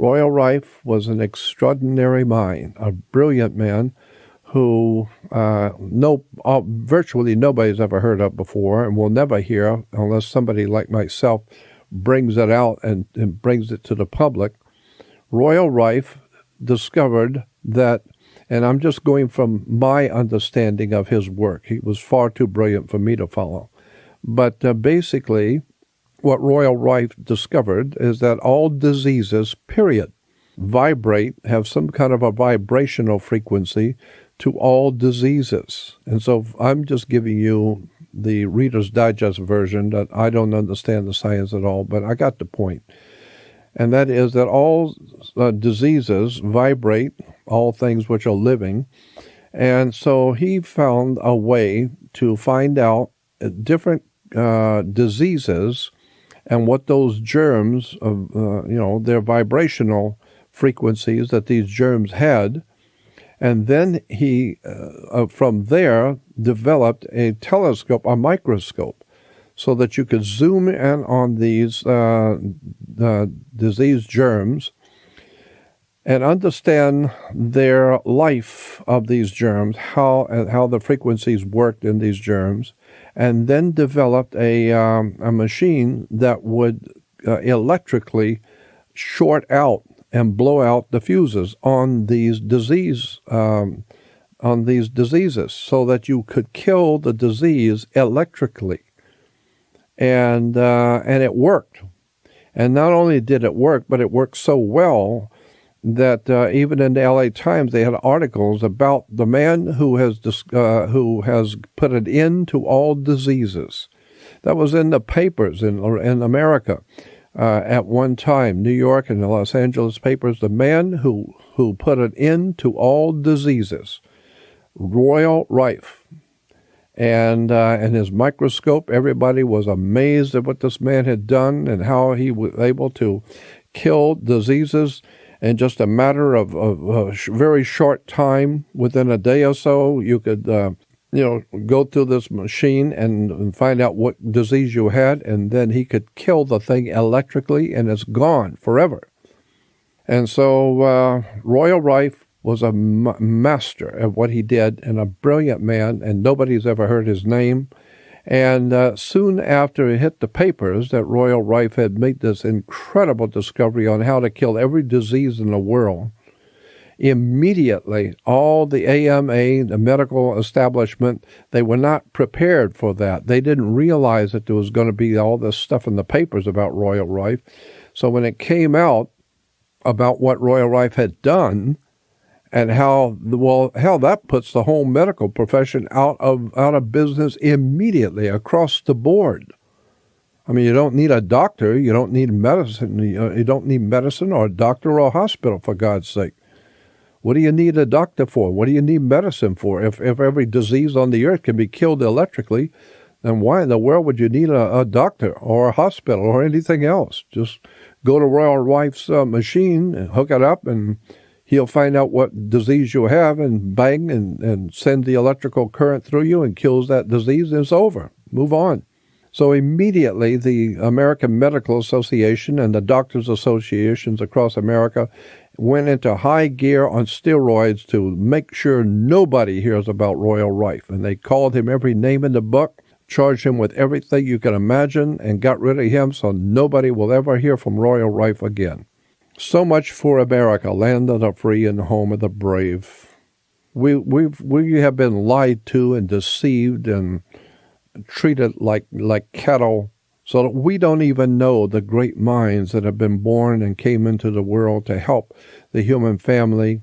Royal Rife was an extraordinary mind, a brilliant man who virtually nobody's ever heard of before and will never hear unless somebody like myself brings it out and brings it to the public. Royal Rife discovered that, and I'm just going from my understanding of his work. He was far too brilliant for me to follow. But basically, what Royal Rife discovered is that all diseases, period, vibrate, have some kind of a vibrational frequency to all diseases. And so I'm just giving you the Reader's Digest version that I don't understand the science at all, but I got the point. And that is that all diseases vibrate, all things which are living. And so he found a way to find out different diseases and what those germs, their vibrational frequencies that these germs had. And then he, from there, developed a telescope, a microscope, so that you could zoom in on these disease germs and understand their life of these germs, how the frequencies worked in these germs, and then developed a machine that would electrically short out and blow out the fuses on these diseases, so that you could kill the disease electrically, and it worked. And not only did it work, but it worked so well that even in the L.A. Times they had articles about the man who has put an end to all diseases. That was in the papers in America at one time, New York and the Los Angeles papers. The man who put an end to all diseases, Royal Rife. And his microscope, everybody was amazed at what this man had done and how he was able to kill diseases in just a matter of a very short time. Within a day or so, you could go through this machine and find out what disease you had, and then he could kill the thing electrically, and it's gone forever. And so Royal Rife was a master at what he did, and a brilliant man, and nobody's ever heard his name. And soon after it hit the papers that Royal Rife had made this incredible discovery on how to kill every disease in the world, immediately all the AMA, the medical establishment, they were not prepared for that. They didn't realize that there was going to be all this stuff in the papers about Royal Rife. So when it came out about what Royal Rife had done, and how that puts the whole medical profession out of business immediately across the board. I mean, you don't need a doctor, you don't need medicine, you don't need medicine or a doctor or a hospital, for God's sake. What do you need a doctor for? What do you need medicine for? If every disease on the earth can be killed electrically, then why in the world would you need a doctor or a hospital or anything else? Just go to Royal Rife's machine and hook it up, and he'll find out what disease you have and bang and send the electrical current through you and kills that disease, and it's over. Move on. So immediately the American Medical Association and the doctors' associations across America went into high gear on steroids to make sure nobody hears about Royal Rife. And they called him every name in the book, charged him with everything you can imagine, and got rid of him so nobody will ever hear from Royal Rife again. So much for America, land of the free and home of the brave. We have been lied to and deceived and treated like cattle, so that we don't even know the great minds that have been born and came into the world to help the human family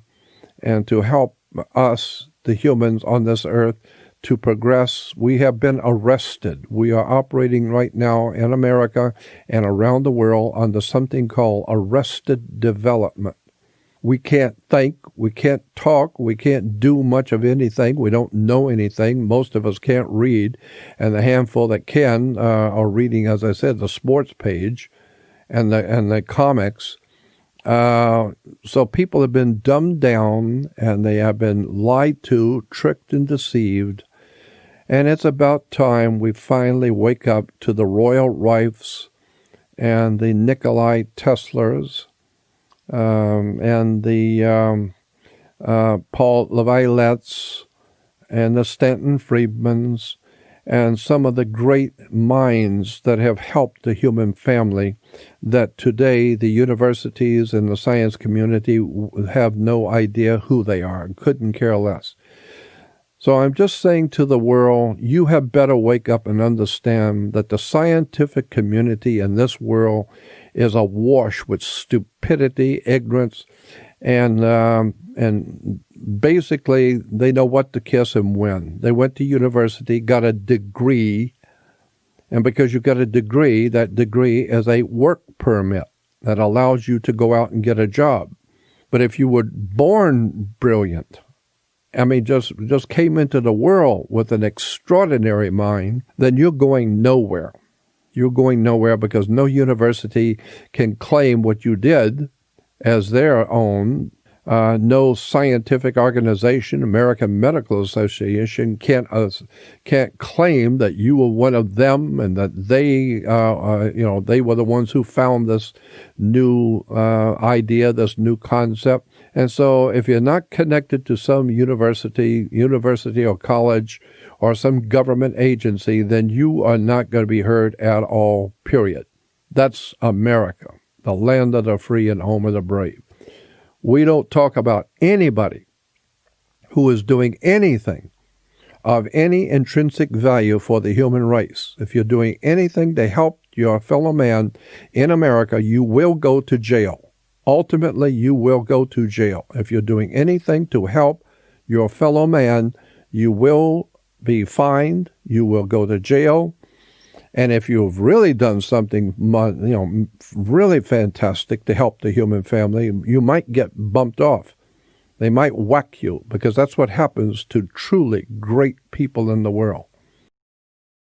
and to help us, the humans on this earth, to progress. We have been arrested. We are operating right now in America and around the world under something called arrested development. We can't think, we can't talk, we can't do much of anything. We don't know anything. Most of us can't read, and the handful that can are reading, as I said, the sports page and the comics. So people have been dumbed down, and they have been lied to, tricked, and deceived. And it's about time we finally wake up to the Royal Rifes and the Nikolai Teslers and the Paul Levi-Letts and the Stanton Friedmans and some of the great minds that have helped the human family, that today the universities and the science community have no idea who they are and couldn't care less. So I'm just saying to the world, you have better wake up and understand that the scientific community in this world is awash with stupidity, ignorance, and basically they know what to kiss and when. They went to university, got a degree, and because you got a degree, that degree is a work permit that allows you to go out and get a job. But if you were born brilliant, I mean, just came into the world with an extraordinary mind, then you're going nowhere. You're going nowhere because no university can claim what you did as their own. No scientific organization, American Medical Association, can't claim that you were one of them and that they were the ones who found this new idea, this new concept. And so, if you're not connected to some university or college or some government agency, then you are not going to be heard at all. Period. That's America, the land of the free and home of the brave. We don't talk about anybody who is doing anything of any intrinsic value for the human race. If you're doing anything to help your fellow man in America, you will go to jail. Ultimately, you will go to jail. If you're doing anything to help your fellow man, you will be fined, you will go to jail. And if you've really done something, really fantastic to help the human family, you might get bumped off. They might whack you, because that's what happens to truly great people in the world.